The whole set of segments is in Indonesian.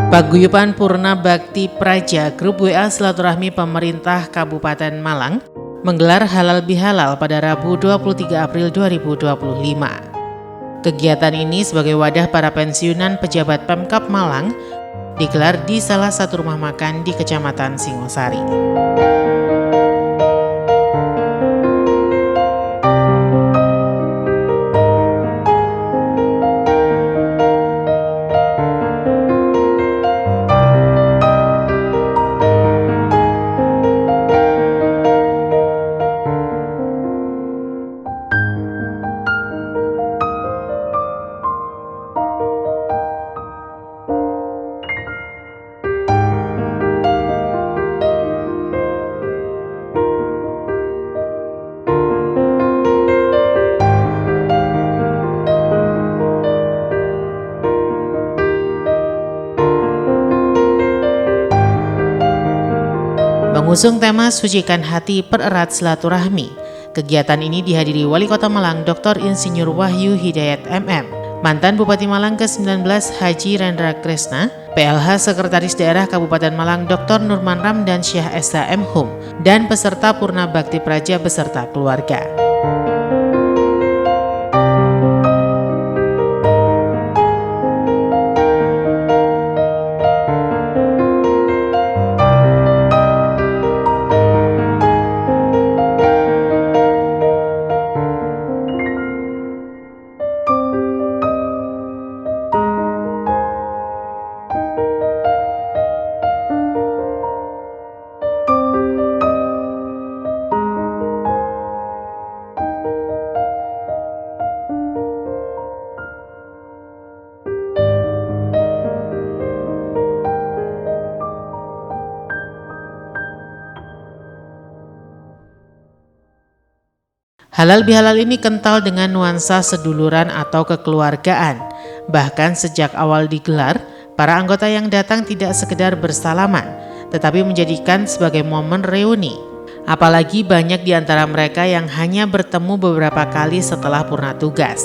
Paguyuban Purna Bakti Praja Grup WA Silaturahmi Pemerintah Kabupaten Malang menggelar halal bihalal pada Rabu 23 April 2025. Kegiatan ini sebagai wadah para pensiunan pejabat Pemkab Malang digelar di salah satu rumah makan di Kecamatan Singosari. Mengusung tema Sucikan Hati Pererat Silaturahmi, kegiatan ini dihadiri Wali Kota Malang Dr. Insinyur Wahyu Hidayat MM, mantan Bupati Malang ke-19 Haji Rendra Kresna, PLH Sekretaris Daerah Kabupaten Malang Dr. Nurman Ramdan Syah SHM Hum, dan peserta Purna Bakti Praja beserta keluarga. Halal bihalal ini kental dengan nuansa seduluran atau kekeluargaan. Bahkan sejak awal digelar, para anggota yang datang tidak sekedar bersalaman, tetapi menjadikan sebagai momen reuni. Apalagi banyak di antara mereka yang hanya bertemu beberapa kali setelah purna tugas.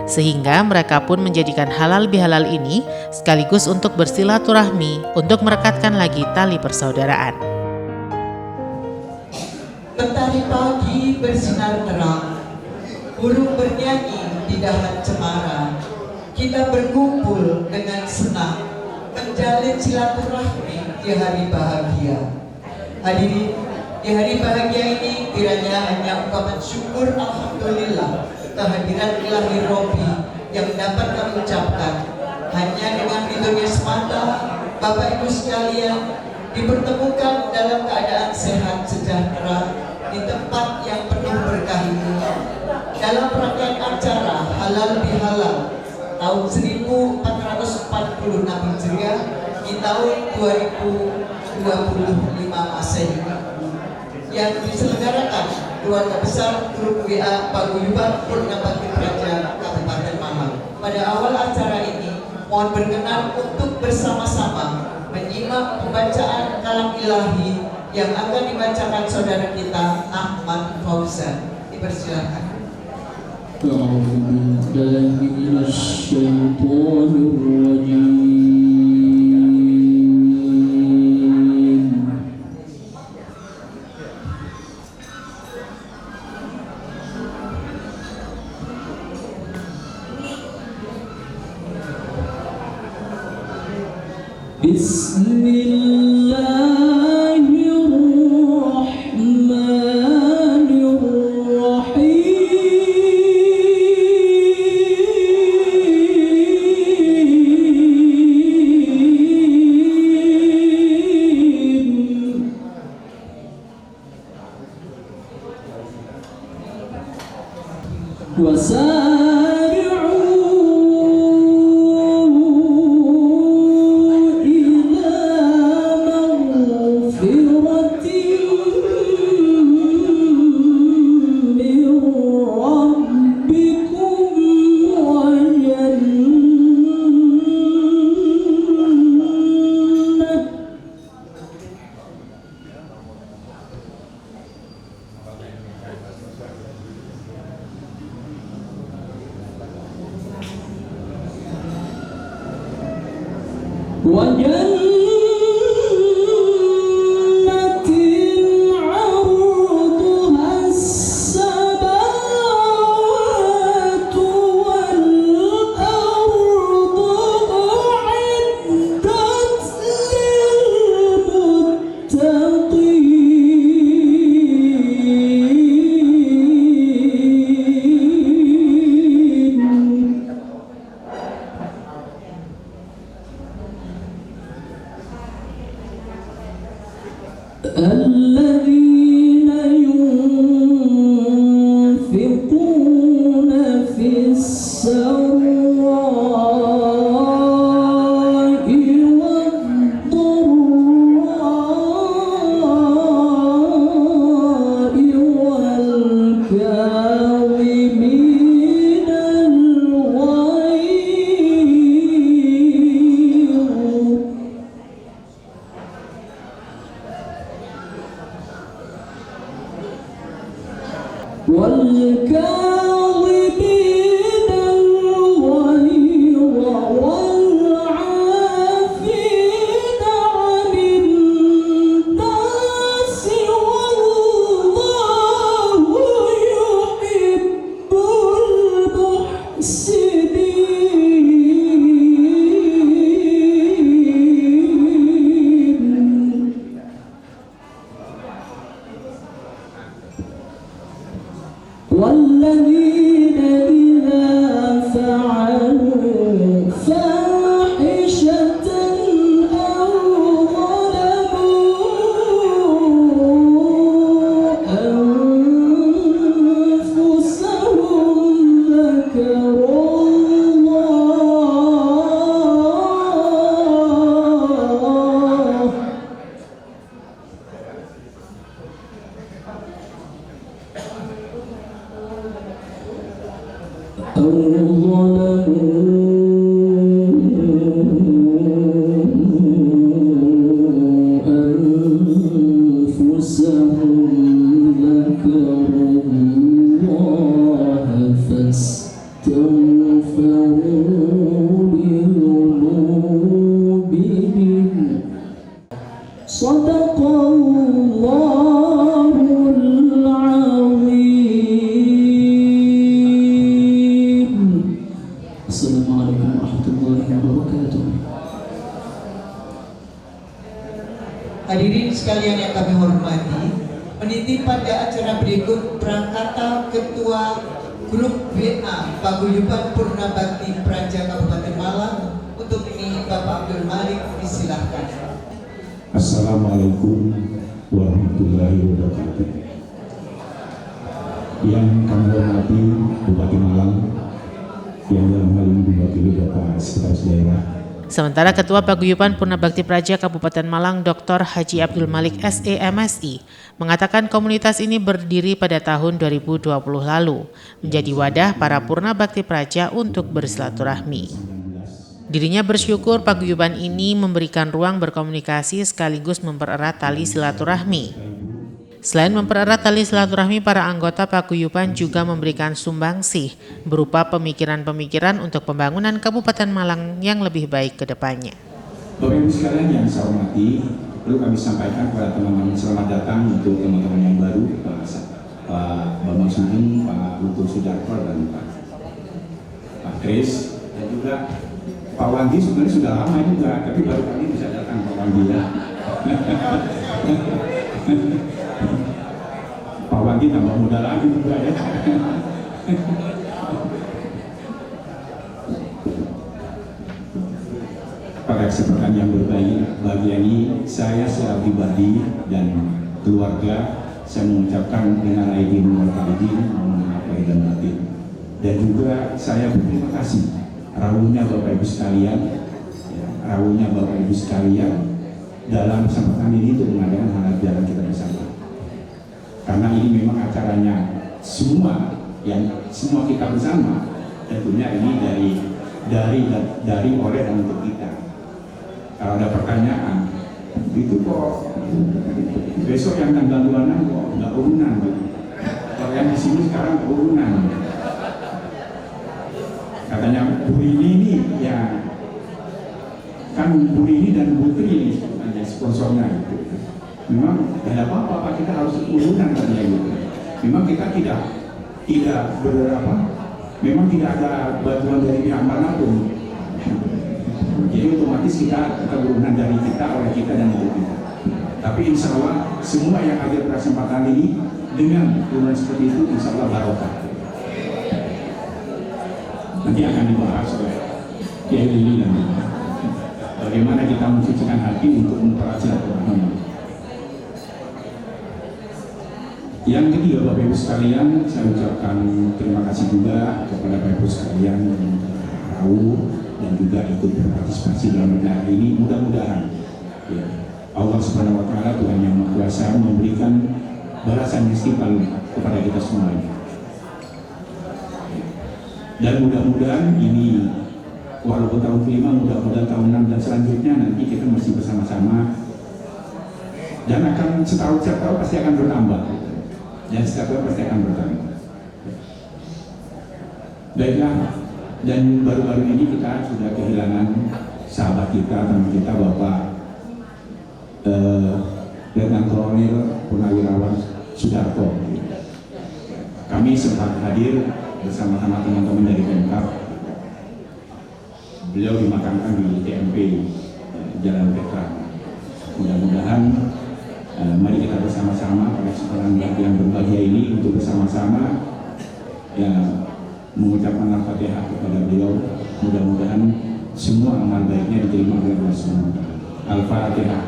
Sehingga mereka pun menjadikan halal bihalal ini sekaligus untuk bersilaturahmi, untuk merekatkan lagi tali persaudaraan. Mentari pagi bersinar terang, burung bernyanyi di dahan cemara. Kita berkumpul dengan senang, menjalin silaturahmi di hari bahagia. Hadirin, di hari bahagia ini kiranya hanya ungkapan syukur alhamdulillah kehadiran ilahi Robbi yang dapat kami ucapkan. Hanya dengan ridhonya semata, Bapak Ibu sekalian dipertemukan dalam keadaan sehat sejahtera di tempat yang penuh berkah ini dalam rangkaian acara halal bihalal tahun 1446 Hijriah di tahun 2025 Masehi yang diselenggarakan keluarga besar Grup WA Paguyuban Purna Bakti Praja Kabupaten Malang. Pada awal acara ini mohon berkenan untuk bersama-sama menyimak pembacaan kalam ilahi yang akan dibacakan saudara kita Ahmad Fauzan. Dipersilakan. وجنة والكاظمين الغيظ والعافين عن الناس والله يحب المحسنين والذين إذا فعلوا فاحشة أو ظلموا أنفسهم ذكروا الله أو ظلموا أنفسهم ذكروا الله فاستغفروا لذنوبهم صدق الله العظيم. Assalamualaikum warahmatullahi wabarakatuh. Hadirin sekalian yang kami hormati, meniti pada acara berikut Prakata Ketua Grup WA Paguyuban Purna Bakti Praja Kabupaten Malang. Untuk ini Bapak Abdul Malik disilahkan. Assalamualaikum warahmatullahi wabarakatuh. Yang kami hormati Bupati Malang, yang dalam hal ini diwakili Bapak Sekretaris Daerah. Sementara Ketua Paguyuban Purna Bakti Praja Kabupaten Malang Dr. Haji Abdul Malik SEMSI mengatakan komunitas ini berdiri pada tahun 2020 lalu, menjadi wadah para Purna Bakti Praja untuk bersilaturahmi. Dirinya bersyukur paguyuban ini memberikan ruang berkomunikasi sekaligus mempererat tali silaturahmi. Selain mempererat tali silaturahmi, para anggota paguyuban juga memberikan sumbangsih berupa pemikiran-pemikiran untuk pembangunan Kabupaten Malang yang lebih baik ke depannya. Bapak Ibu sekalian yang saya hormati, perlu kami sampaikan kepada teman-teman selamat datang untuk teman-teman yang baru, Pak Bambang Sugeng, Pak Lutur Sudarko, dan Pak Kris, dan juga Pak Wandi. Sebenarnya sudah lama juga, tapi baru kali bisa datang Pak Wandi ya. Pak Wandi tambah muda lagi juga ya. Pada kesempatan yang berbahagia ini, saya secara pribadi dan keluarga, saya mengucapkan dengan aidin wal faizin, mohon maaf lahir dan batin. Dan juga saya berterima kasih rawuhnya Bapak Ibu sekalian, dalam kesempatan ini untuk mengadakan halal jalan kita bersama. Karena ini memang acaranya semua kita bersama, tentunya ini dari oleh dan untuk kita. Kalau ada pertanyaan, itu kok besok yang tanggal 26 kok nggak urunan, kalau yang di sini sekarang urunan. Katanya Bu ini ya, kan Bu ini dan Bu Tri ini sebenarnya sponsornya itu. Memang tidak ada apa-apa, kita harus urunan katanya gitu. Memang kita tidak berapa, memang tidak ada bantuan dari pihak manapun. Jadi otomatis kita berurunan dari kita, oleh kita dan untuk kita. Tapi insya Allah semua yang hadir pada kesempatan ini dengan urunan seperti itu insya Allah barokah. Nanti akan dibahas oleh Kiai Lili nanti. Bagaimana kita mensucikan hati untuk mempererat silaturahmi. Yang ketiga, Bapak Ibu sekalian, saya ucapkan terima kasih juga kepada Bapak Ibu sekalian yang tahu dan juga ikut berpartisipasi dalam acara ini. Mudah-mudahan ya, Allah Subhanahu Wa Taala, Tuhan yang Maha Kuasa, memberikan balasan istiqbal kepada kita semuanya. Dan mudah-mudahan ini, walaupun tahun kelima, mudah-mudahan tahun 6 dan selanjutnya nanti kita masih bersama-sama, dan akan setiap tahun pasti akan bertambah, dan setiap tahun pasti akan bertambah. Baiklah, dan baru-baru ini kita sudah kehilangan sahabat kita, teman kita, Bapak Letnan Kolonel Purnawirawan Sudarto. Kami sempat hadir bersama-sama teman-teman dari Pemkab. Beliau dimakamkan di TMP Jalan Veteran. Mudah-mudahan mari kita bersama-sama pada kesempatan yang berbahagia ini untuk bersama-sama ya mengucapkan Al-Fatihah kepada beliau. Mudah-mudahan semua amal baiknya diterima oleh Allah SWT. Al-Fatihah.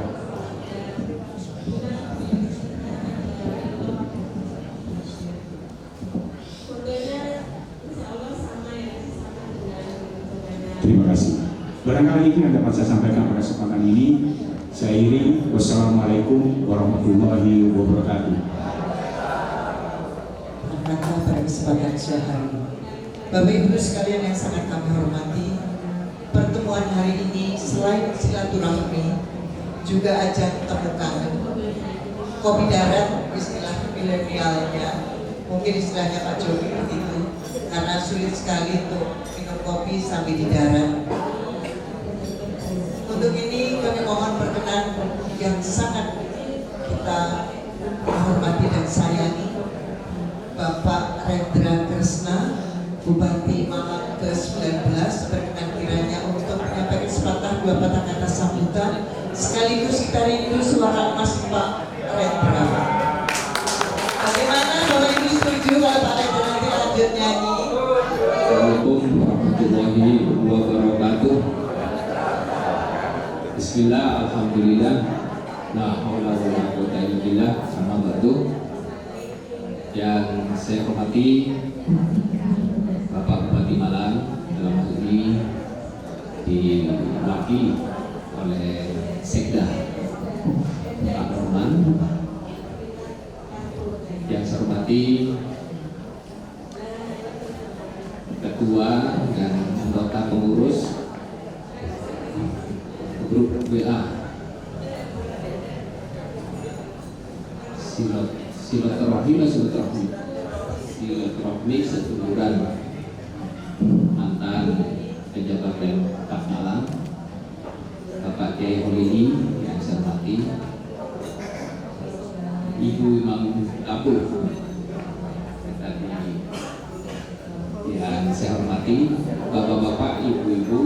Terima kasih. Barangkali itu yang dapat saya sampaikan pada kesempatan ini. Saya akhiri. Wassalamualaikum warahmatullahi wabarakatuh. Pada kesempatan siang hari ini, Bapak Ibu sekalian yang sangat kami hormati, pertemuan hari ini selain silaturahmi juga ajang temu kangen. Kopi darat istilah milenialnya, mungkin istilahnya Pak Joni begitu, karena sulit sekali untuk minum kopi sambil di darat. Untuk ini kami mohon perkenan yang sangat kita hormati dan sayangi, Bapak Rendra Kresna, Bupati Malang ke-19, berkenan kiranya untuk menyampaikan sepatah dua patah kata sambutan sekaligus kita rindu suara emas Pak Rendra. Bagaimana Bapak Ibu setuju kalau Pak Rendra nanti lanjut nyanyi? Assalamualaikum warahmatullahi wabarakatuh. Bismillah, alhamdulillah, la haula wala quwwata illa billah, amma ba'du. Yang saya hormati Bapak Bupati Malang, dalam hal ini diwakili oleh Sekda Pak Norman. Yang saya hormati Ketua dan anggota pengurus grup WA silaturahmi seduluran mantan pejabat Pemkab Malang, Bapak Kiai Holili yang saya hormati, Ibu Imam Dapur yang saya hormati, Bapak-bapak, Ibu-ibu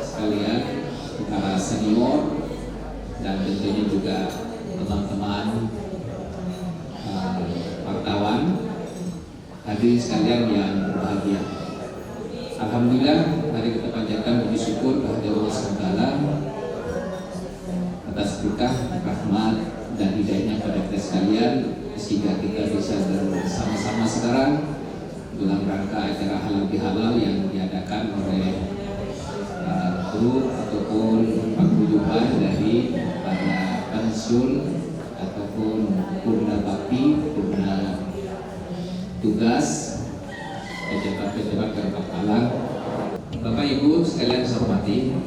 sekalian, para senior, dan tentunya juga teman-teman wartawan, hadirin sekalian yang berbahagia. Alhamdulillah, mari kita panjatkan puji syukur kepada Allah SWT atas berkah, rahmat, dan hidayahnya pada kita sekalian, sehingga kita bisa bersama-sama sekarang dalam rangka acara halal bihalal yang diadakan oleh grup ataupun paguyuban dari para pensiun ataupun purna bakti, purna tugas pejabat-pejabat Pemkab Malang. Bapak Ibu sekalian saya hormati,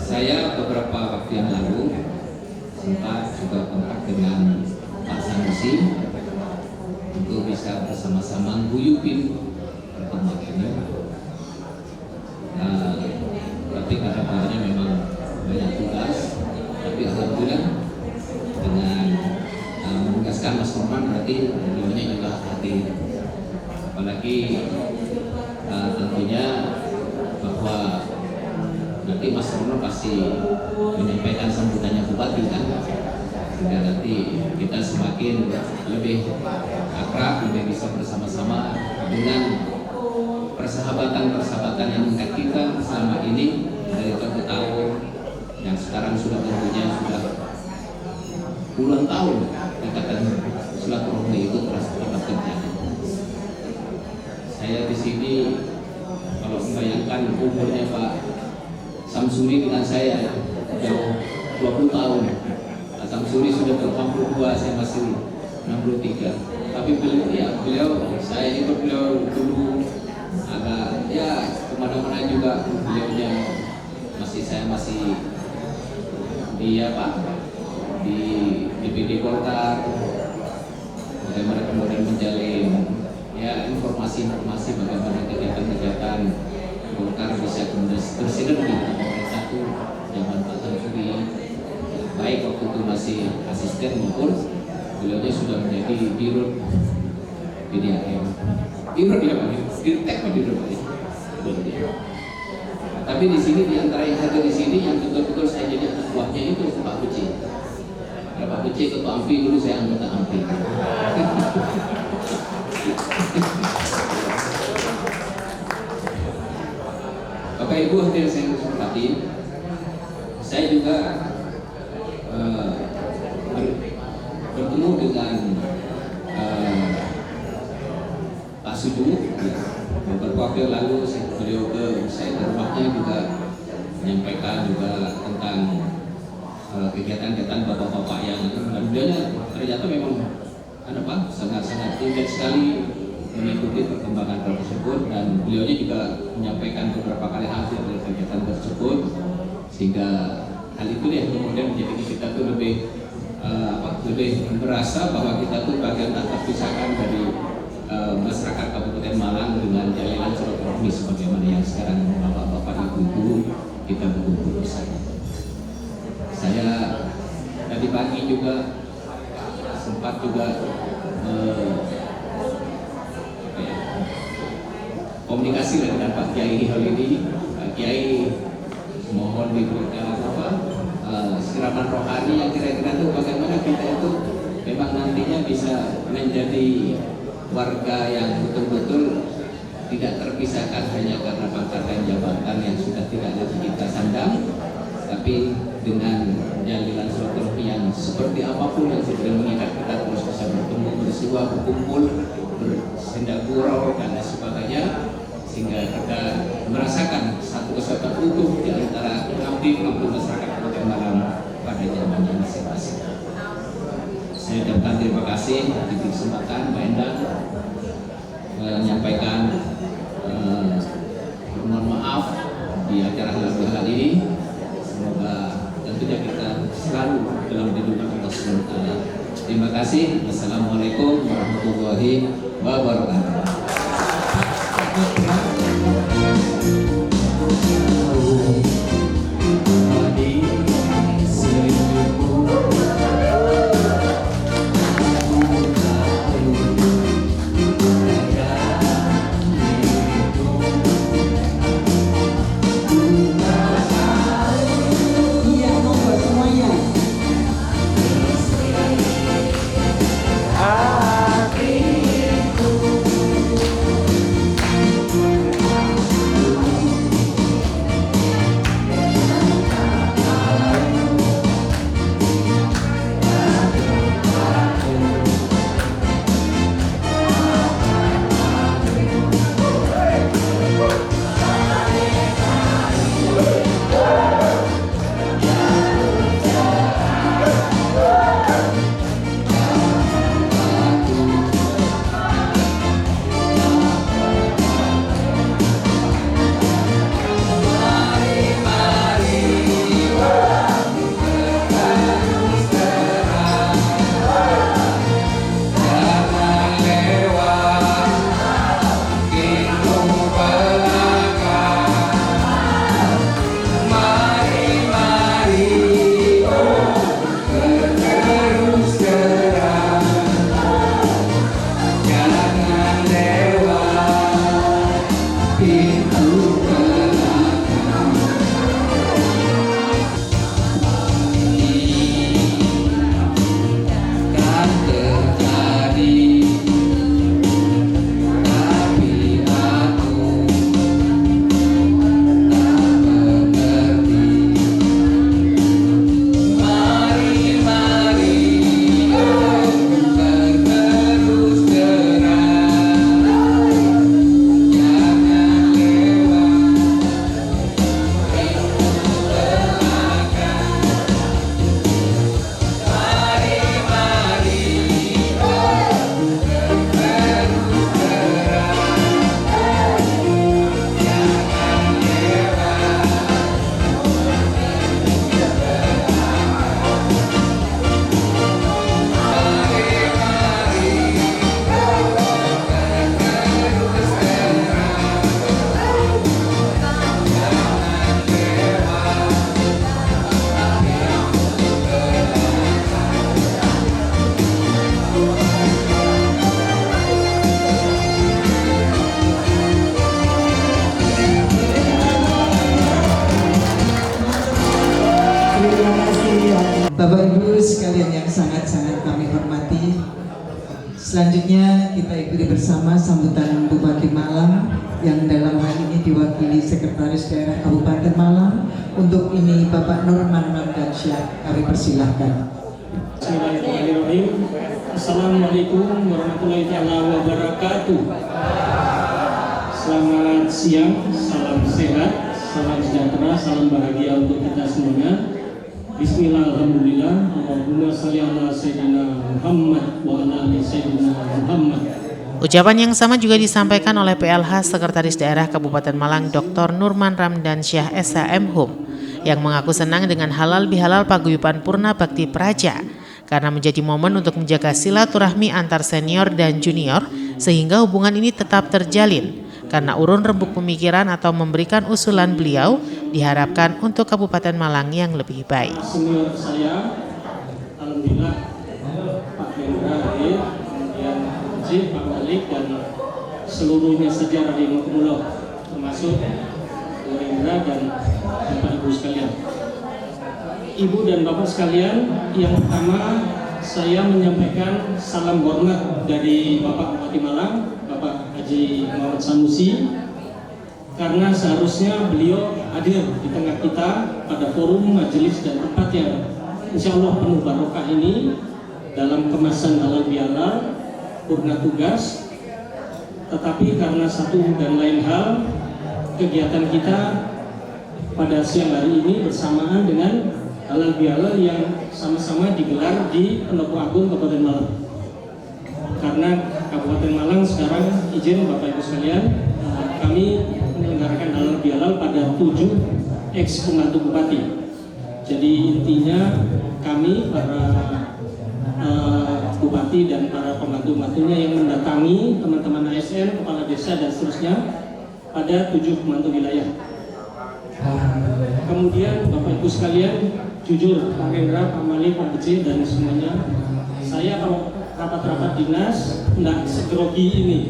saya beberapa waktu yang lalu sempat juga kontak dengan Pak Sanusi untuk bisa bersama-sama guyupin pertemuan ini. Tapi kadang-kadang memang banyak tugas, tapi alhamdulillah dengan menugaskan Mas Norman berarti beliaunya juga hadir. Apalagi tentunya bahwa nanti Mas Norman pasti menyampaikan sambutannya Bupati kan, sehingga nanti kita semakin lebih akrab, lebih bisa bersama-sama dengan persahabatan yang mengikat kita selama ini dari tahun ke tahun, yang sekarang sudah tentunya sudah puluhan tahun ikatan silaturahmi itu terus kita terjadi. Saya di sini kalau membayangkan umurnya Pak Samsuri dengan saya jauh 20 tahun. Pak Samsuri sudah ber-62, saya masih 63. Tapi beliau saya ikut beliau dulu agak ya kemana-mana juga, beliaunya saya masih di DPD Golkar, bagaimana kemudian menjalin ya informasi-informasi bagaimana kegiatan-kegiatan Golkar bisa bersinergi dengan pemerintah itu zaman Pak Samsuri, baik waktu itu masih asisten maupun beliaunya sudah menjadi dirut BDAM. Dirut ya Pak, dirtek Pak dirut Pak. Tapi di sini di antara yang satu di sini yang betul-betul saya jadi anak buahnya itu Pak Puci. Ya, Pak Puci ketua AMPI dulu, saya anggota AMPI. Bapak Ibu hadirin saya hormati, saya juga bertemu dengan Pak Suju beberapa waktu yang lalu. Beliau ke saya ke rumahnya juga menyampaikan juga tentang kegiatan-kegiatan bapak-bapak yang beliaunya ternyata memang sangat-sangat intens sekali mengikuti perkembangan hal tersebut, dan beliaunya juga menyampaikan beberapa kali hasil dari kegiatan tersebut, sehingga hal itu yang kemudian menjadi kita tuh lebih merasa bahwa kita tuh bagian tak terpisahkan dari masyarakat Kabupaten Malang dengan jalinan silaturahmi sebagaimana yang sekarang bapak-bapak ibu-ibu kita berkumpul bersama. Saya tadi pagi juga sempat juga komunikasi dengan Pak Kiai hal ini. Pak Kiai mohon diberikan siraman rohani yang kira-kira itu bagaimana kita itu memang nantinya bisa menjadi warga yang betul-betul tidak terpisahkan hanya karena pangkat dan jabatan yang sudah tidak lagi kita sandang, tapi dengan jalinan silaturahmi yang seperti apapun yang sudah mengikat kita terus bisa bertemu, bersua, berkumpul, bersendagurau dan sebagainya, sehingga kita merasakan satu kesatuan utuh di antara abdi masyarakat Kabupaten Malang pada zamannya masing-masing. Saya ucapkan terima kasih di kesempatan Mbak Endang menyampaikan mohon maaf di acara halal ini. Semoga tentunya kita selalu dalam lindungan Allah SWT. Terima kasih. Wassalamualaikum warahmatullahi wabarakatuh. sekalian yang sangat-sangat kami hormati, selanjutnya kita ikuti bersama sambutan Bupati Malang yang dalam hal ini diwakili Sekretaris Daerah Kabupaten Malang. Untuk ini Bapak Nurman Ramdansyah, kami persilahkan. Bismillahirrahmanirrahim. Assalamualaikum warahmatullahi wabarakatuh. Selamat siang, salam sehat, salam sejahtera, salam bahagia untuk kita semuanya. Bismillah, alhamdulillah, Allahumma sholli ala sayyidina Muhammad wa ala ali sayyidina Muhammad. Ucapan yang sama juga disampaikan oleh PLH Sekretaris Daerah Kabupaten Malang Dr. Nurman Ramdansyah SHM yang mengaku senang dengan halal bihalal paguyuban Purna Bakti Praja karena menjadi momen untuk menjaga silaturahmi antar senior dan junior sehingga hubungan ini tetap terjalin. Karena urun rembuk pemikiran atau memberikan usulan beliau diharapkan untuk Kabupaten Malang yang lebih baik. Senior saya, alhamdulillah Pak Hendra hadir, kemudian Pak Malik dan seluruhnya sejarah di Makumullah, termasuk Bu Hendra dan Bapak Ibu sekalian. Ibu dan Bapak sekalian, yang pertama saya menyampaikan salam hormat dari Bapak Bupati Malang, Bapak Haji Muhammad Sanusi, karena seharusnya beliau hadir di tengah kita pada forum majelis dan tempat yang insya Allah penuh barokah ini dalam kemasan halal bihalal purna tugas. Tetapi karena satu dan lain hal, kegiatan kita pada siang hari ini bersamaan dengan halal bihalal yang sama-sama digelar di Pendopo Agung Kabupaten Malang. Karena Kabupaten Malang sekarang izin Bapak Ibu sekalian, kami menyelenggarakan halal bihalal pada 7 ex pembantu bupati. Jadi intinya kami para bupati dan para pembantu-pembantunya yang mendatangi teman-teman ASN, kepala desa dan seterusnya pada 7 pembantu wilayah. Kemudian Bapak Ibu sekalian, jujur Pak Hendra, Pak Malik, Pak Beci dan semuanya, saya kalau rapat-rapat dinas nggak segrogi ini,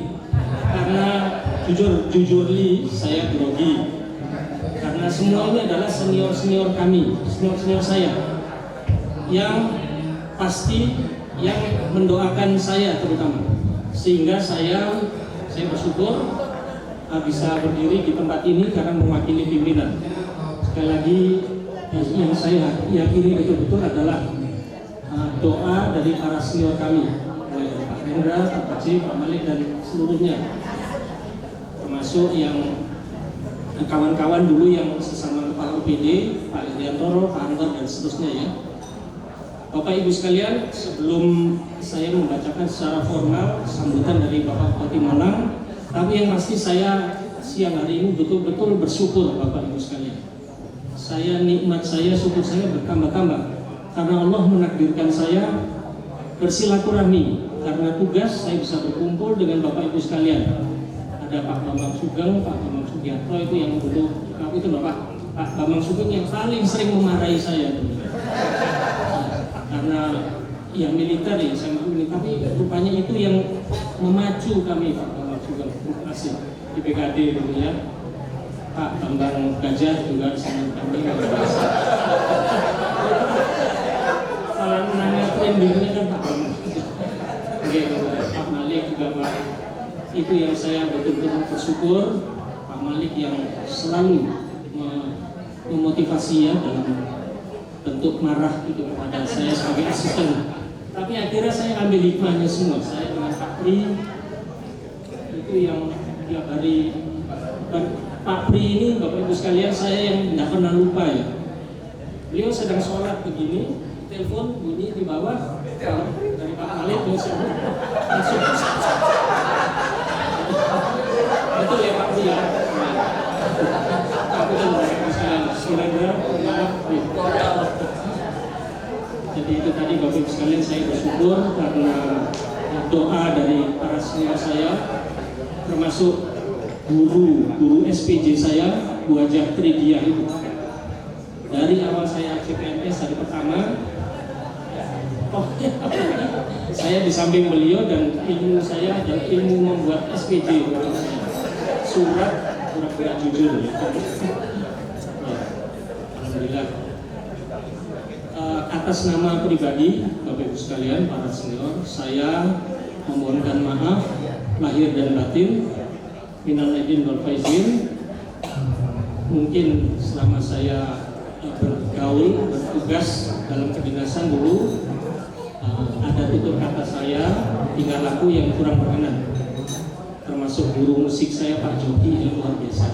karena jujurly saya grogi, karena semua ini adalah senior kami, senior saya yang pasti yang mendoakan saya terutama, sehingga saya bersyukur bisa berdiri di tempat ini karena mewakili pimpinan. Sekali lagi yang saya yakini betul-betul adalah doa dari para senior kami, Pak Hendra, Pak Beci, Pak Malik dan seluruhnya, termasuk yang kawan-kawan dulu yang sesama kepala UPD, Pak Iriantoro, Pak Antar dan seterusnya ya. Bapak Ibu sekalian, sebelum saya membacakan secara formal sambutan dari Bapak Bupati Malang, tapi yang pasti saya siang hari ini betul-betul bersyukur Bapak Ibu sekalian. Nikmat saya, syukur saya bertambah-tambah karena Allah menakdirkan saya bersilaturahmi. Karena tugas saya bisa berkumpul dengan Bapak Ibu sekalian. Ada Pak Bambang Sugeng, Pak Bambang Sugiarto itu yang dulu, itu Pak Bambang Sugeng yang paling sering memarahi saya dulu. Karena yang militer ya saya ini, tapi rupanya itu yang memacu kami Pak Bambang Sugeng. Terima kasih di PKD dulu ya. Pak Bambang Gajah juga sangat kami. Kalau nanya trendingnya kan Pak Bambang. Oke, Pak Malik juga Pak. Itu yang saya betul-betul bersyukur, Pak Malik yang selalu memotivasi ya dalam bentuk marah itu kepada saya sebagai asisten. Tapi akhirnya saya ambil hikmahnya semua. Saya dengan Pak Pri itu yang tiap hari. Pak Pri ini Bapak Ibu sekalian, saya yang tidak pernah lupa ya. Beliau sedang sholat begini, telepon bunyi di bawah dari Pak Malik langsung. Betul ya Pak Pri ya. Aku dan Bapak Ibu sekalian, silakan maaf. Jadi itu tadi Bapak Ibu sekalian, saya bersyukur karena doa dari para senior saya, termasuk guru SPJ saya, Bu Hajah Tridiah itu. Dari awal saya CPNS hari pertama, saya di samping beliau dan ilmu saya dan ilmu membuat SPJ, surat jujur. Alhamdulillah. atas nama pribadi Bapak Ibu sekalian, para senior, saya memohonkan maaf lahir dan batin, minal aidin wal faizin. Mungkin selama saya bergaul, bertugas dalam kedinasan dulu, ada tutur kata saya, tingkah laku yang kurang berkenan, termasuk guru musik saya Pak Joki yang luar biasa,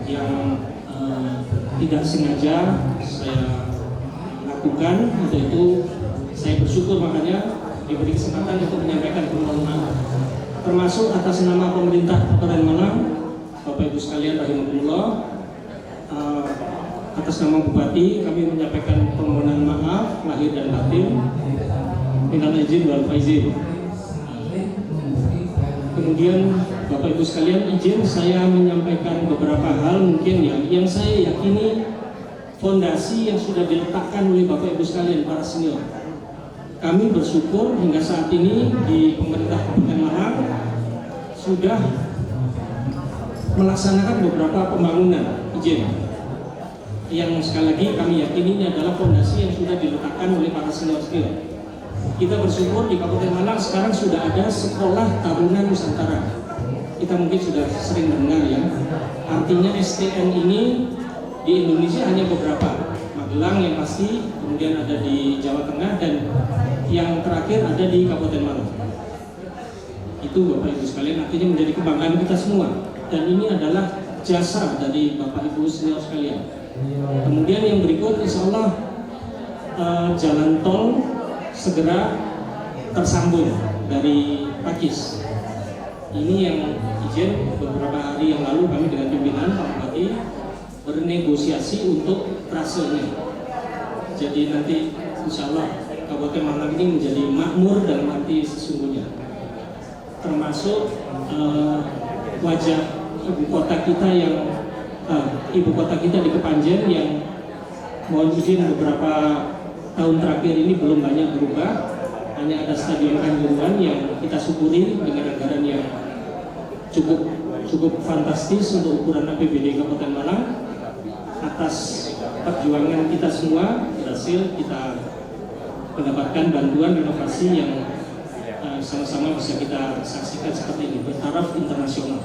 yang tidak sengaja saya lakukan. Untuk itu saya bersyukur makanya diberi kesempatan untuk menyampaikan permohonan maaf, termasuk atas nama pemerintah Kabupaten Malang, Bapak Ibu sekalian rahimahumullah. Atas nama Bupati kami menyampaikan permohonan maaf lahir dan batin, minal aidin wal faizin. Kemudian Bapak Ibu sekalian, izin saya menyampaikan beberapa hal mungkin yang saya yakini fondasi yang sudah diletakkan oleh Bapak Ibu sekalian, para senior. Kami bersyukur hingga saat ini di pemerintah Kabupaten Malang sudah melaksanakan beberapa pembangunan, izin yang sekali lagi kami yakini ini adalah fondasi yang sudah diletakkan oleh para senior-senior. Kita bersyukur di Kabupaten Malang sekarang sudah ada Sekolah Taruna Nusantara. Kita mungkin sudah sering dengar ya. Artinya STN ini di Indonesia hanya beberapa. Magelang yang pasti, kemudian ada di Jawa Tengah, dan yang terakhir ada di Kabupaten Malang. Itu Bapak Ibu sekalian artinya menjadi kebanggaan kita semua. Dan ini adalah jasa dari Bapak Ibu senior sekalian. Kemudian yang berikut, insya Allah jalan tol segera tersambung dari Pakis. Ini yang izin beberapa hari yang lalu kami dengan pimpinan Pak Bupati bernegosiasi untuk trasenya. Jadi nanti insya Allah Kabupaten Malang ini menjadi makmur dalam arti sesungguhnya. Termasuk wajah ibu kota kita di Kepanjen yang mohon izin beberapa tahun terakhir ini belum banyak berubah. Hanya ada Stadion Kanjuruhan yang kita syukuri dengan anggaran yang cukup fantastis untuk ukuran APBD Kabupaten Malang. Atas perjuangan kita semua berhasil kita mendapatkan bantuan renovasi yang sama-sama bisa kita saksikan seperti ini, bertaraf internasional.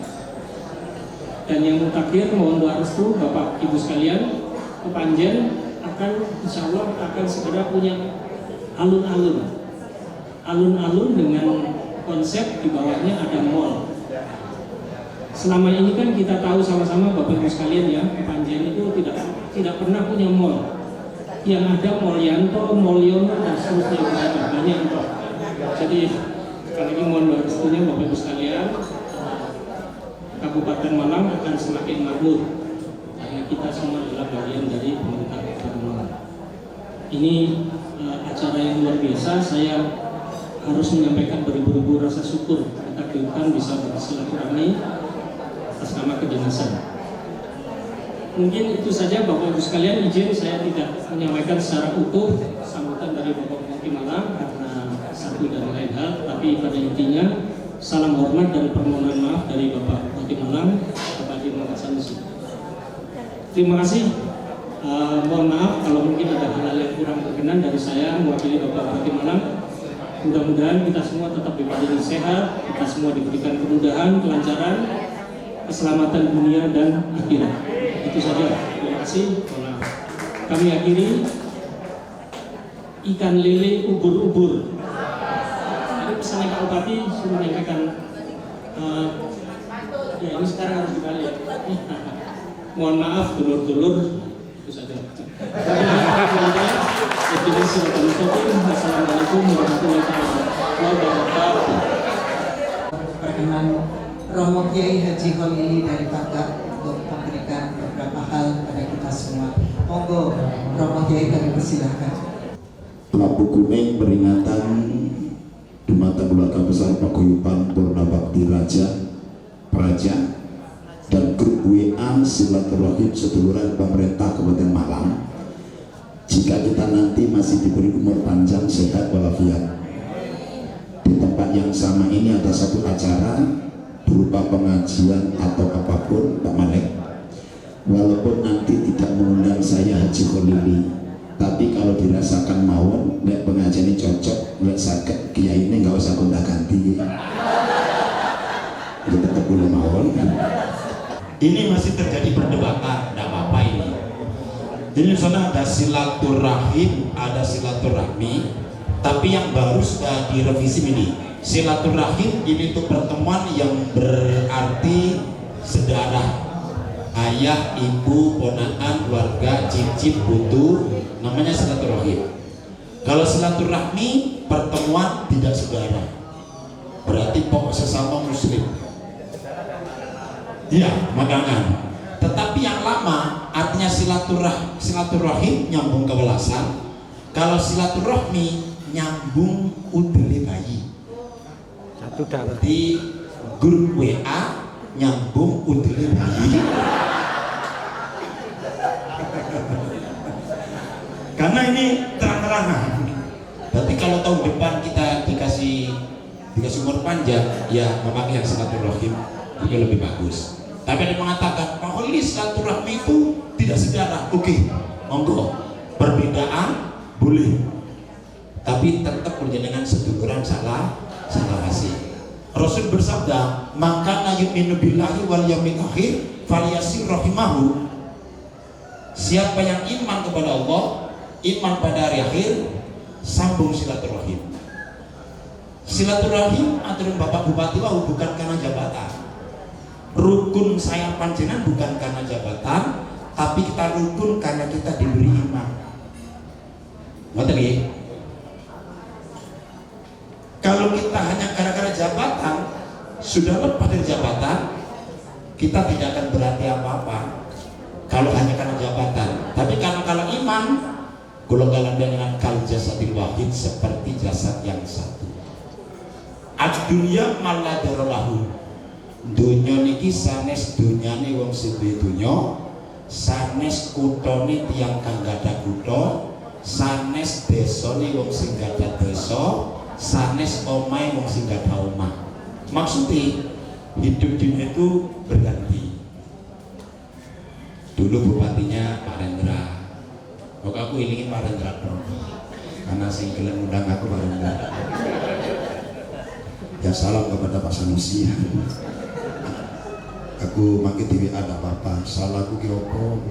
Dan yang terakhir, mohon doa restu Bapak Ibu sekalian, Kepanjen akan insya Allah akan segera punya alun-alun dengan konsep di bawahnya ada mall. Selama ini kan kita tahu sama-sama Bapak Ibu sekalian ya, Kepanjen itu tidak pernah punya mall. Yang ada Mall Yanto, Mall Yono, dan seterusnya banyak itu. Jadi sekali lagi mohon doa restunya Bapak Ibu sekalian, Kabupaten Malang akan semakin makmur karena kita semua adalah bagian dari pemerintah Kabupaten Malang. Ini acara yang luar biasa. Saya harus menyampaikan beribu-ribu rasa syukur ditakdirkan bisa bersilaturahmi atas nama kedinasan. Mungkin itu saja Bapak Ibu sekalian, izin saya tidak menyampaikan secara utuh sambutan dari Bapak Bupati Malang karena satu dan lain hal, tapi pada intinya salam hormat dan permohonan maaf dari Bapak Bupati Malang, Bapak Haji Muhammad Sanusi. Terima kasih. Mohon maaf kalau mungkin ada hal-hal yang kurang berkenan dari saya mewakili Bapak Bupati Malang. Mudah-mudahan kita semua tetap diberi sehat, kita semua diberikan kemudahan, kelancaran, keselamatan dunia dan akhirat. Itu saja. Terima kasih. Kami akhiri ikan lele ubur-ubur. Pesannya Pak Bupati sudah menyampaikan ya ini sekarang harus dibalik. Mohon maaf dulur-dulur, itu saja. Assalamualaikum warahmatullahi wabarakatuh. Perkenan Romo Kiai Haji Kholili dari Bangka untuk memberikan beberapa hal pada kita semua. Monggo Romo Kiai kami persilahkan. Labu kuning peringatan Dumateng Keluarga Besar Paguyuban Purna Bakti Raja Praja dan grup WA Silaturahim Seduluran Pemerintah Kabupaten Malang. Jika kita nanti masih diberi umur panjang, sehat walafiat, di tempat yang sama ini ada satu acara berupa pengajian atau apapun Pak Malek, walaupun nanti tidak mengundang saya Haji Kholili, Tapi kalau dirasakan mawon, nek pengajian ini cocok, nek sakit kiai ini nggak usah gonta ganti. Itu tetap boleh mawon. Ini masih terjadi perdebatan, tidak apa-apa ini. Ini sana ada silaturahim, ada silaturahmi, tapi yang baru sudah direvisi ini. Silaturahim ini tuh pertemuan yang berarti saudara, ayah, ibu, ponakan, keluarga, cicit, putu, namanya silaturahim. Kalau silaturahmi pertemuan tidak saudara, berarti pokok sesama muslim. Iya, magangan. Tetapi yang lama artinya silaturahim nyambung kewelasan. Kalau silaturahmi nyambung udele bayi. Satu di grup WA nyambung udele bayi. Karena ini terang-terangan. Berarti kalau tahun depan kita dikasih umur panjang, ya memakai yang silaturahim itu lebih bagus. Tapi ada yang mengatakan bahwa ini silaturahmi itu tidak sejarah. Oke, monggo. Perbedaan boleh, tapi tetap dengan seduluran salah kasih. Rasul bersabda, maka yu'minu billahi wal yaumil akhir falyasir rahimahu. Siapa yang iman kepada Allah, iman pada hari akhir, sambung silaturahim. Silaturahim aturan Bapak Bupati wau bukan karena jabatan. Rukun sayang panjenengan bukan karena jabatan, tapi kita rukun karena kita diberi iman. Ngoten nggih? Kalau kita hanya gara-gara jabatan, sudah lepas dari jabatan, kita tidak akan berarti apa-apa. Kalau hanya karena jabatan, tapi kalau iman, golongan dengan kal jasadil wahid, seperti jasad yang satu. Ad-dunya maladarallahu. Dunya niki sanes dunyane wong sing duwe dunya, sanes kutane tiyang kang gadah kutha, sanes desane wong sing gadah desa, sanes omahe wong sing gadah omah. Maksudnya hidup dunia itu berganti. Dulu bupatinya Pak Rendra, kok aku ilingin Pak Rendra karena sing gelem undang aku Pak Rendra. Ya salam kepada Pak Sanusi. Aku makin di WA ada apa-apa, salahku ki opo.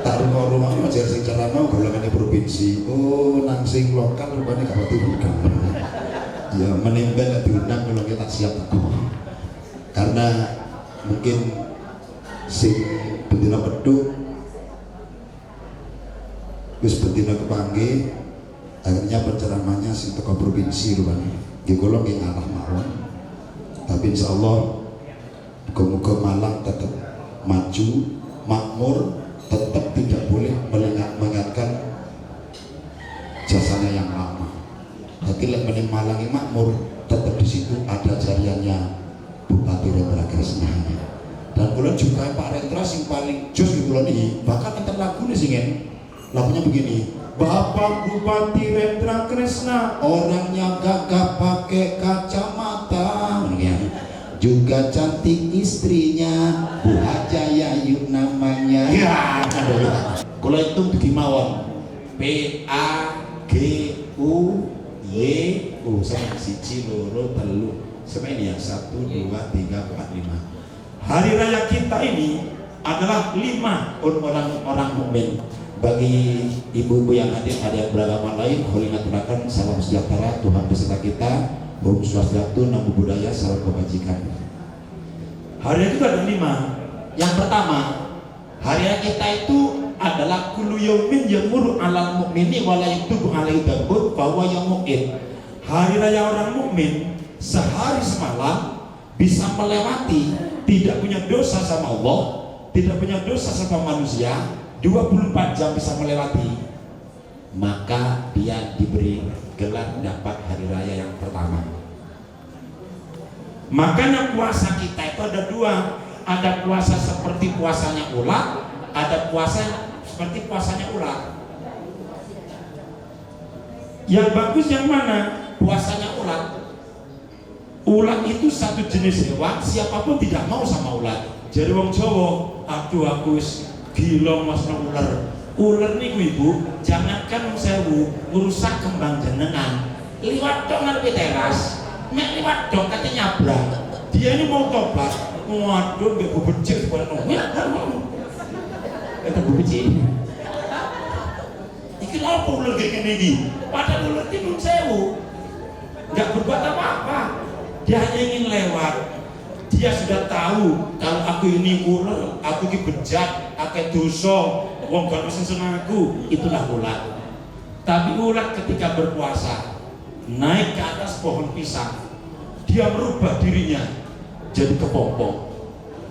Tak rumah ajar sing carano golongan provinsi. Oh, nang sing lokal rupane gak pati diundang. Ya menimbang diundang kalau kita siap aku. Karena mungkin sing betina peduk wis betina kepanggih, akhirnya penceramahnya sing teko provinsi rupane. Nggih kula nggih ngalah mawon. Tapi insyaallah muga-muga Malang tetap maju, makmur, tetap tidak boleh mengingatkan jasanya yang lama. Tapi lek Malang yang makmur, tetap di situ ada jariannya Bupati Rendra Kresna. Dan kula juga Pak Rendra sing paling jos di kula niki, bahkan enten lagu nih singen. Lagunya begini, Bapak Bupati Rendra Kresna, orangnya gagah pakai kacamata. Juga cantik istrinya, Bu Haja Yayu namanya. Ya, kalau itu begimawon, PAGUYU sama siji loro telu, sama ini yang 1, 2, 3, 4, 5. Hari raya kita ini adalah 5 orang mukmin. Bagi ibu-ibu yang hadir, ada yang beragama lain, boleh ngaturakan salam sejahtera Tuhan beserta kita. Om Swastiastu, Namo Buddhaya, salam kebajikan. Hari itu ada 5. Yang pertama, hari kita itu adalah kullu yaumin yamuru alal mu'mini wa la yaktubu alaihi dambun bahwa yang mukmin. Hari raya orang mukmin sehari semalam bisa melewati, tidak punya dosa sama Allah, tidak punya dosa sama manusia, 24 jam bisa melewati, maka dia diberi gelar dapat hari raya yang pertama. Makanya puasa kita itu ada 2, ada puasa seperti puasanya ulat, ada puasa seperti puasanya ulat. Yang bagus yang mana? Puasanya ulat. Ulat itu satu jenis hewan, siapapun tidak mau sama ulat. Jadi wong Jawa, aduh aku gila mas ular, Ular niku Ibu, jangankan sewu merusak kembang jenengan. Liwat dong ngarepe teras, mek liwat dong katanya nyabrang. Dia ini mau tobat, waduh mbek Bu becik sekolah nang. Eta Bu becik. Iki lho ular kayak gini iki. Padahal ular itu sewu. Enggak berbuat apa-apa. Dia hanya ingin lewat. Dia sudah tahu kalau aku ini ular, aku ini bejat, akeh dosa, wong gak seneng aku, itulah ular. Tapi ular ketika berpuasa naik ke atas pohon pisang, dia merubah dirinya jadi kepompong.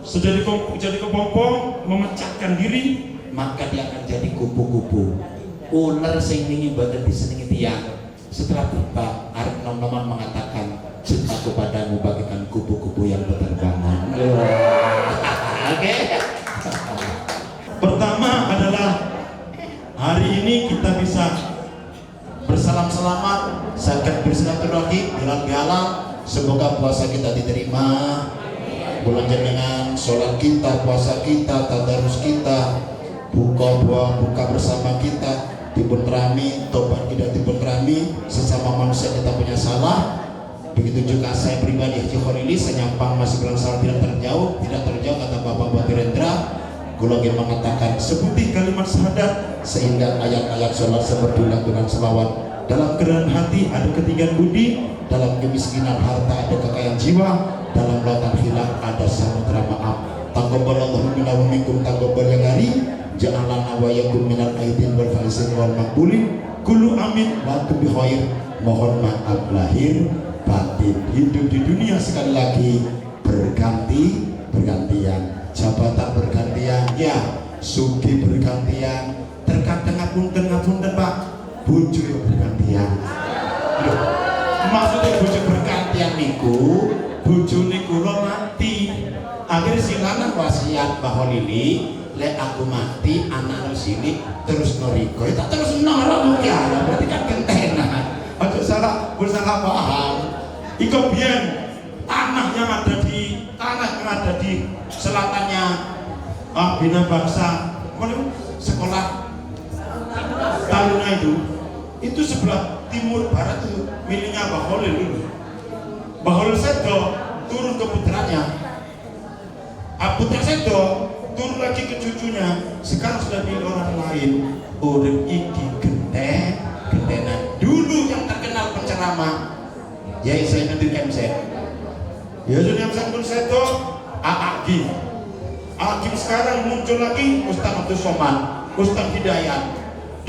Sudah jadi kepompong, memecahkan diri, maka dia akan jadi kupu-kupu. Ular sing wingi mboten disenengi tiyang. Setelah terbang, arep nom-noman mengatakan, cintaku padamu bagaikan kupu-kupu yang berterbangan. Oke. Pertama adalah hari ini kita bisa bersalam selamat, saling bersilaturahmi, halal. Semoga puasa kita diterima. Bulan jenengan, sholat kita, puasa kita, tadarus kita, buka bersama kita, dipunrami, tobat tidak dipunrami, sesama manusia kita punya salah. Begitu juga saya pribadi Haji Kholili, senyampang masih bilang salah tidak terjauh kata Bapak Batirendra. Kula ingin mengatakan sebuti kalimat syahadat sehingga ayat-ayat sholat seperti dengan selawat. Dalam kerendahan hati ada ketinggian budi, dalam kemiskinan harta ada kekayaan jiwa, dalam lautan hilaf ada samudra maaf. Taqabbalallahu minna wa minkum taqabbal yang hari. Ja'alana wa yakum minal aidin wal faisin wal maqbulin. Kullu amin wa antum bi khair. Mohon maaf lahir batin. Hidup di dunia sekali lagi bergantian, jabatan bergantian, ya, sugi bergantian, terkadang ngapunten Pak, bojo bergantian. Loh, maksudnya bojo bergantian niku, bojone kula mati. Akhir sing lanang wasiat Mbah Lili, lek aku mati anak sini terus noriko, tak terus noro ya, berarti kan gentenan. Ojo salah paham. Iko biyen tanah yang ada di selatannya Bina Bangsa, sekolah Taruna itu sebelah timur barat itu miliknya Mbah Kholil dulu. Mbah Kholil Sedo turun ke putranya, putra Sedo turun lagi ke cucunya, sekarang sudah milik orang lain. Urip iki gentenan. Dulu yang terkenal penceramah Yai Zainuddin MC. Yainuddin MC pun Sedo, Agim sekarang muncul lagi Ustaz Abdul Somad, Ustaz Hidayat.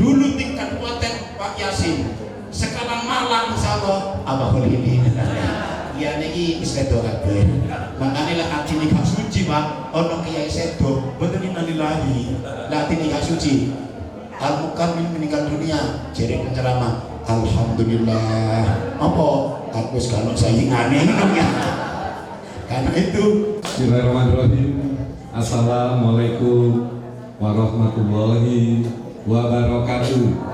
Dulu tingkat kabupaten Pak Yasin, sekarang Malang insyaallah Abah Kholili. Ya niki wis sedo kabeh. Makane lek atine gak suci, Pak, ana kiai sedo, mboten innalillahi. Lah atine gak suci. Al-Mukarrim meninggal dunia, jadi penceramah. Alhamdulillah. Apa? Aku sekarang saingane ya. Karena itu. Bismillahirrahmanirrahim. Assalamualaikum warahmatullahi wabarakatuh.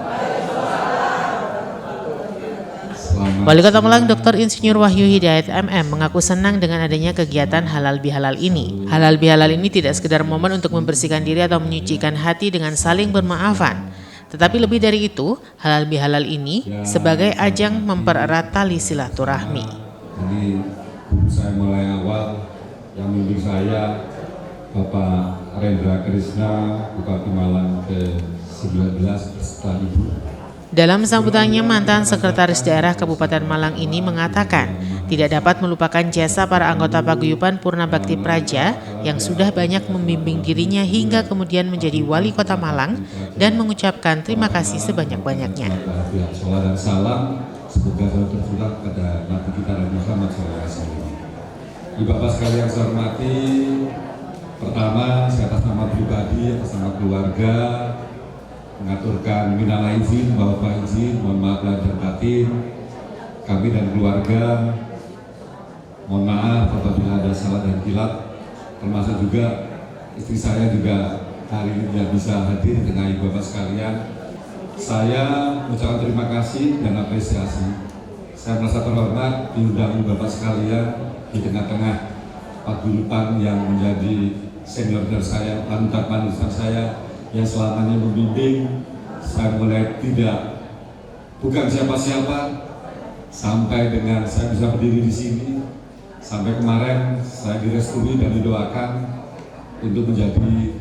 Wali Kota Malang Dr. Insinyur Wahyu Hidayat MM mengaku senang dengan adanya kegiatan halal bihalal ini. Halal bihalal ini tidak sekedar momen untuk membersihkan diri atau menyucikan hati dengan saling bermaafan. Tetapi lebih dari itu, halal bihalal ini sebagai ajang mempererat tali silaturahmi. Jadi guru saya mulai awal yang membimbing saya Bapak Rendra Krisna, Bupati Malang ke-19 beserta Ibu. Dalam sambutannya, mantan Sekretaris Daerah Kabupaten Malang ini mengatakan tidak dapat melupakan jasa para anggota paguyuban Purna Bakti Praja yang sudah banyak membimbing dirinya hingga kemudian menjadi Wali Kota Malang dan mengucapkan terima kasih sebanyak-banyaknya. Salam dan salam semoga selalu tercurah kepada Nabi kita Nabi Muhammad SAW. Ibu Bapak sekalian saya hormati, pertama saya atas nama pribadi, atas nama keluarga mengaturkan minal aizin, bapak izin, mohon maaf lahir batin kami dan keluarga. Mohon maaf apabila ada salah dan hilaf, termasuk juga istri saya juga hari ini tidak bisa hadir dengan ibu bapak sekalian. Saya mengucapkan terima kasih dan apresiasi. Saya merasa terhormat diundang bapak sekalian di tengah-tengah paguyuban yang menjadi senior dari saya, panutan saya yang selamanya membimbing saya mulai bukan siapa-siapa sampai dengan saya bisa berdiri di sini, sampai kemarin saya direstui dan didoakan untuk menjadi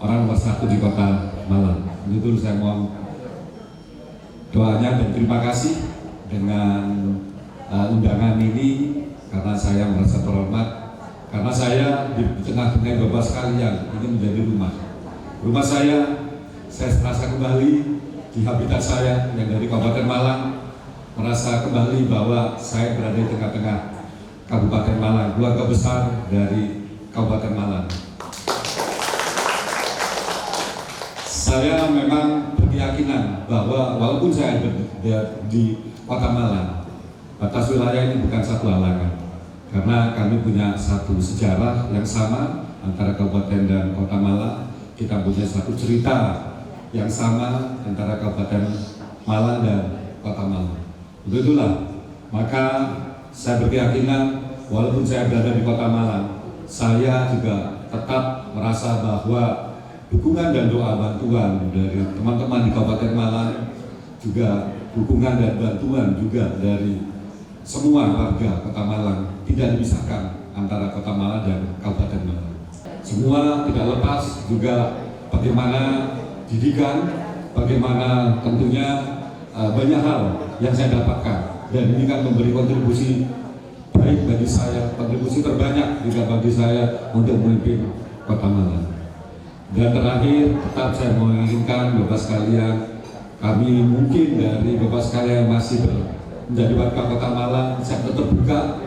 orang nomor 1 di Kota Malang. Itu saya mohon doanya dan terima kasih dengan undangan ini, karena saya merasa terhormat, karena saya di tengah-tengah Bapak sekalian ini menjadi rumah saya merasa kembali di habitat saya yang dari Kabupaten Malang, merasa kembali bahwa saya berada di tengah-tengah Kabupaten Malang, keluarga besar dari Kabupaten Malang. Saya memang berkeyakinan bahwa walaupun saya ada di Kota Malang, batas wilayah ini bukan satu halangan, karena kami punya satu sejarah yang sama antara Kabupaten dan Kota Malang. Kita punya satu cerita yang sama antara Kabupaten Malang dan Kota Malang. Begitulah, maka saya berkeyakinan walaupun saya berada di Kota Malang, saya juga tetap merasa bahwa dukungan dan doa bantuan dari teman-teman di Kabupaten Malang, juga dukungan dan bantuan juga dari semua warga Kota Malang, tidak dipisahkan antara Kota Malang dan Kabupaten Malang. Semua tidak lepas juga bagaimana didikan, bagaimana tentunya banyak hal yang saya dapatkan, dan ini kan memberi kontribusi baik bagi saya, kontribusi terbanyak juga bagi saya untuk memimpin Kota Malang. Dan terakhir, tetap saya menginginkan Bapak sekalian, kami mungkin dari Bapak sekalian masih menjadi warga Kota Malang, saya tetap buka,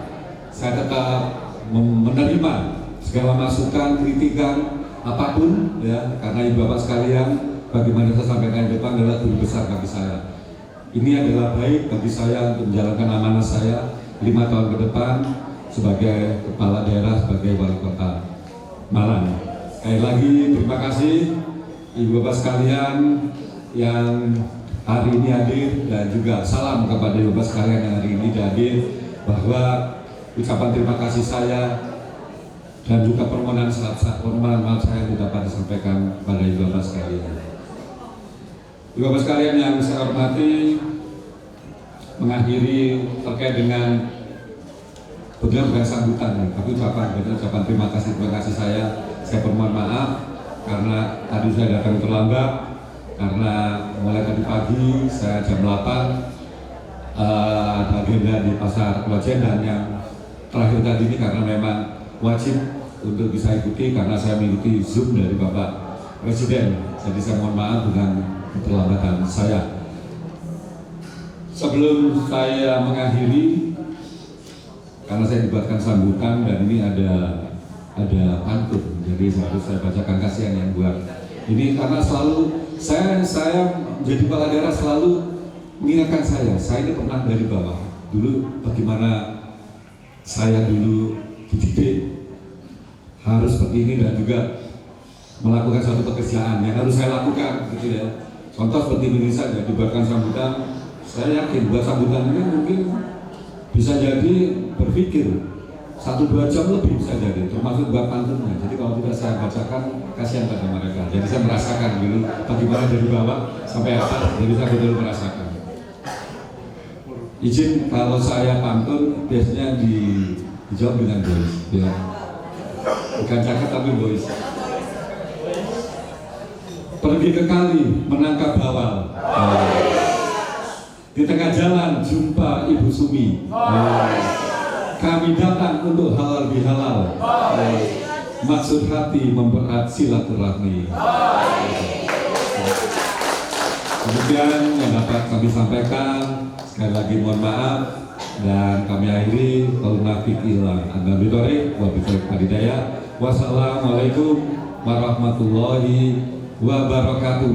saya tetap menerima segala masukan, kritikan, apapun ya, karena Bapak sekalian, bagaimana saya sampaikan di depan adalah guru besar bagi saya. Ini adalah baik bagi saya untuk menjalankan amanah saya 5 tahun ke depan sebagai kepala daerah, sebagai wali kota Malang. Sekali lagi terima kasih Ibu Bapak sekalian yang hari ini hadir, dan juga salam kepada Ibu Bapak sekalian yang hari ini hadir, bahwa ucapan terima kasih saya dan juga permohonan maaf saya tidak dapat disampaikan pada Ibu Bapak sekalian. Ibu Bapak sekalian yang saya hormati, mengakhiri terkait dengan bukan sambutan, tapi ucapan terima kasih saya permohon maaf karena tadi saya datang terlambat, karena mulai tadi pagi saya jam 8 ada agenda di Pasar Klojen, dan yang terakhir tadi ini karena memang wajib untuk bisa ikuti karena saya mengikuti Zoom dari Bapak Presiden, jadi saya mohon maaf dengan keterlambatan saya. Sebelum saya mengakhiri, karena saya dibuatkan sambutan dan ini ada pantun, jadi harus saya bacakan, kasihan yang buat ini, karena selalu saya menjadi kepala daerah selalu mengingatkan saya ini pernah dari bawah dulu, bagaimana saya dulu dididik harus seperti ini, dan juga melakukan suatu pekerjaan yang harus saya lakukan, gitu ya. Contoh seperti ini saja, dibuatkan sambutan, saya yakin buat sambutan ini mungkin bisa jadi berpikir 1-2 jam lebih bisa jadi, termasuk buat pantunnya. Jadi kalau tidak saya bacakan, kasihan pada mereka. Jadi saya merasakan dulu bagaimana dari bawah sampai atas, jadi saya betul merasakan. Izin kalau saya pantun biasanya dijawab dengan voice, ya. Bukan cakap tapi voice. Pergi ke kali menangkap bawal. Di tengah jalan jumpa Ibu Sumi. Kami datang untuk halal bihalal. Maksud hati mempererat silaturahmi. Kemudian yang dapat kami sampaikan, sekali lagi mohon maaf, dan kami akhiri wassalamualaikum warahmatullahi wabarakatuh.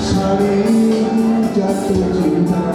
Saling jatuh cinta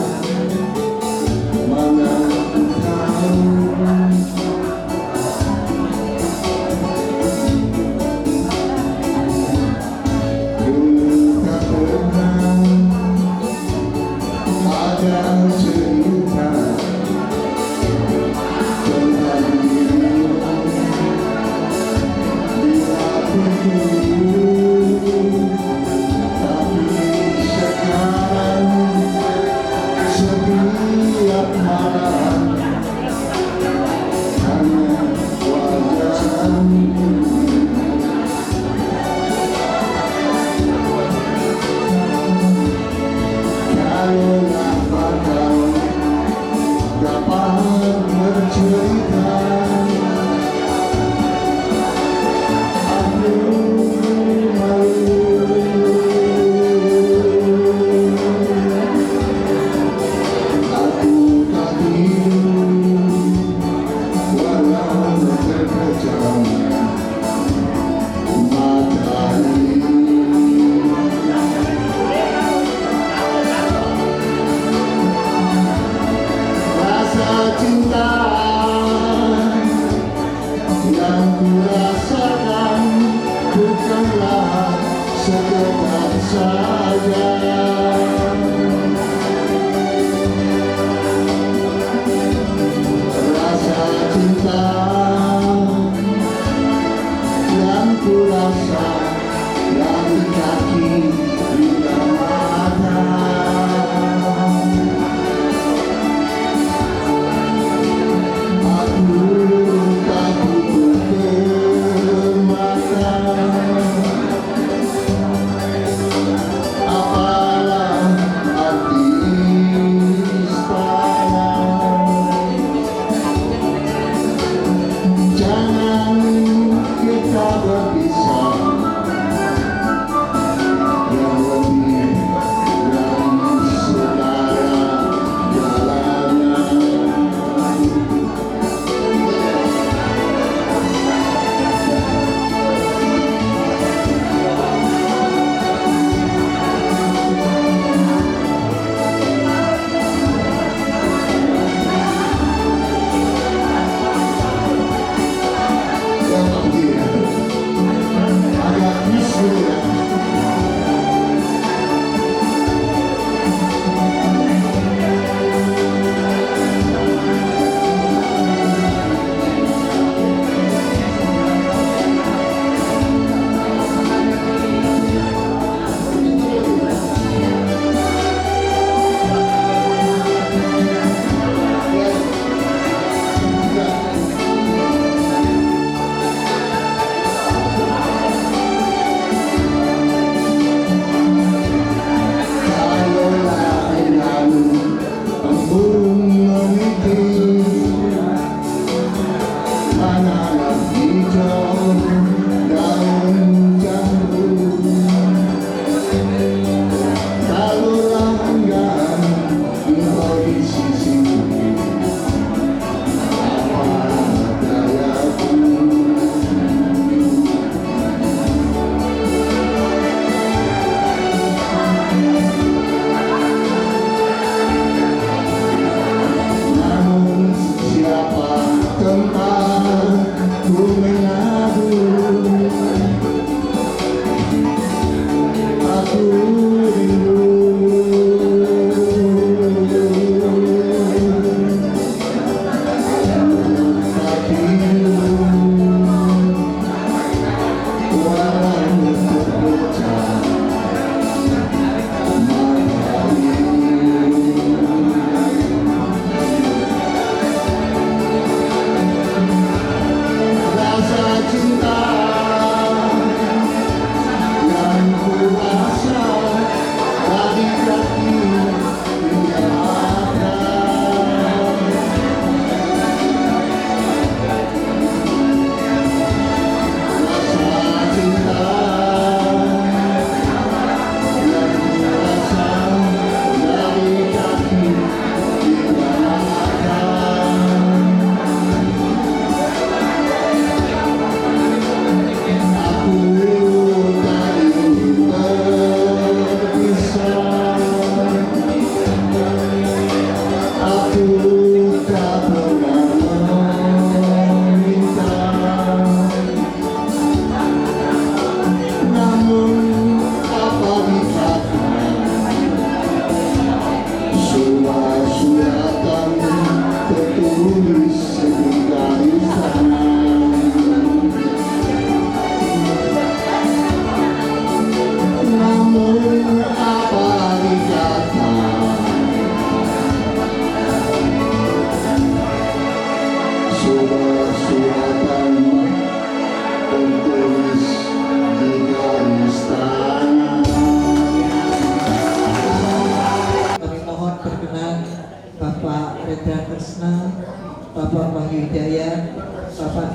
Tempat ku mengadu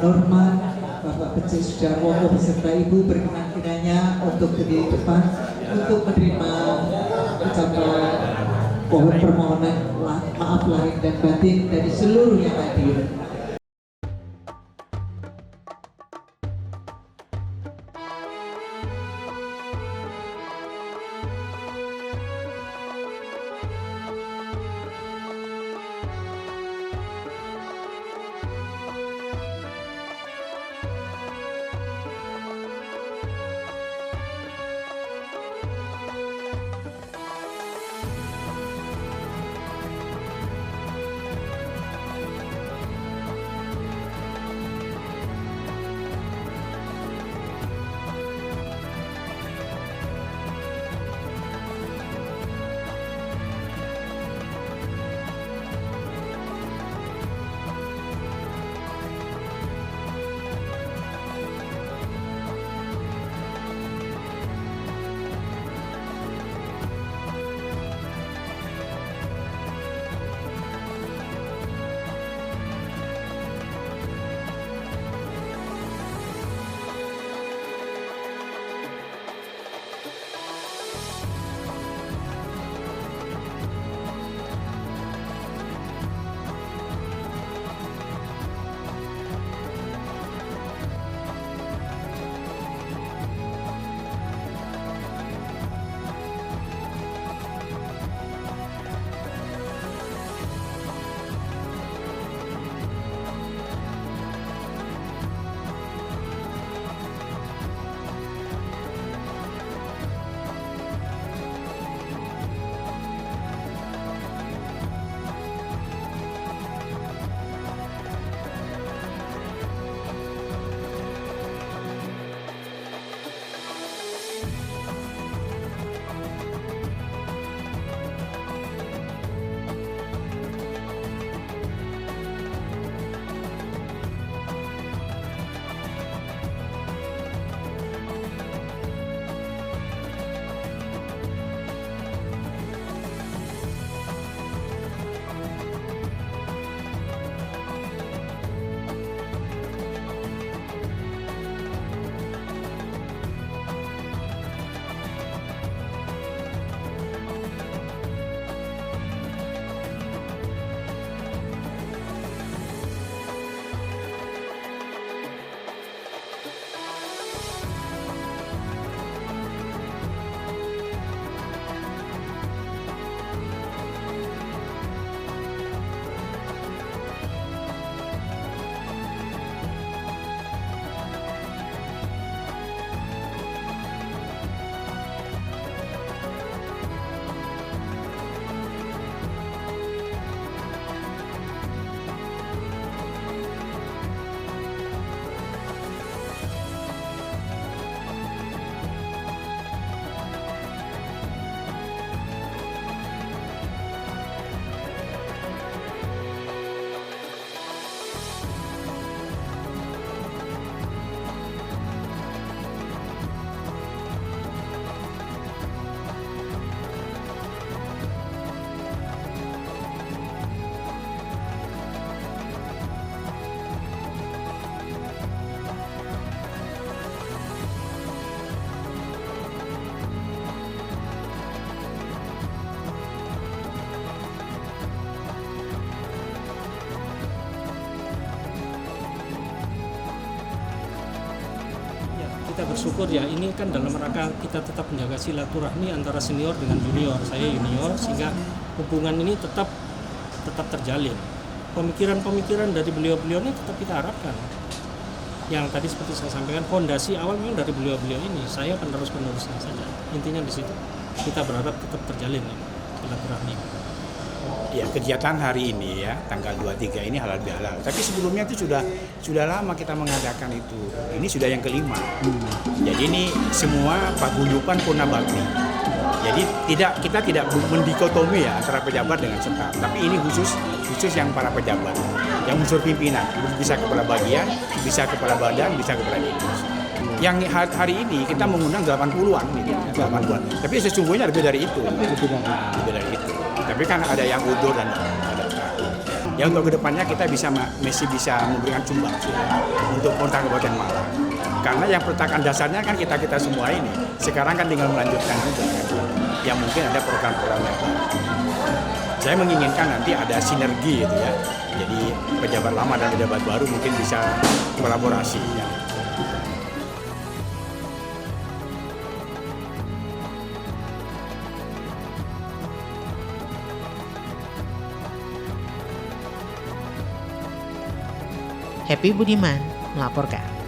Norman, Bapak Pece Sudarwono beserta Ibu berkenan kiranya untuk berdiri depan untuk menerima ucapan pohon permohonan maaf lahir dan batin dari seluruh yang hadir. Kita bersyukur ya, ini kan dalam rangka kita tetap menjaga silaturahmi antara senior dengan junior, saya junior, sehingga hubungan ini tetap terjalin. Pemikiran-pemikiran dari beliau-beliau ini tetap kita harapkan. Yang tadi seperti saya sampaikan, fondasi awal memang dari beliau-beliau ini, saya penerus-penerusnya saja. Intinya di situ, kita berharap tetap terjalin ya, silaturahmi. Ya, kegiatan hari ini ya, tanggal 23 ini halal bihalal. Tapi sebelumnya itu sudah lama kita mengadakan itu. Ini sudah yang kelima. Jadi ini semua paguyuban Purna Bakti. Jadi kita tidak mendikotomi ya antara pejabat dengan staf. Tapi ini khusus yang para pejabat, yang unsur pimpinan, bisa kepala bagian, bisa kepala badan, bisa kepala dinas. Yang hari ini kita mengundang 80-an gitu, 80-an. Tapi sesungguhnya lebih dari itu. Lebih dari itu. Tapi kan ada yang udur dan ada. Ya untuk kedepannya kita masih bisa memberikan sumbangsi untuk pemerintah Kabupaten Malang. Karena yang peletakan dasarnya kan kita semua ini. Sekarang kan tinggal melanjutkan juga. Ya mungkin ada program-program yang baru. Saya menginginkan nanti ada sinergi gitu ya. Jadi pejabat lama dan pejabat baru mungkin bisa kolaborasi. Ya. Happy Budiman melaporkan.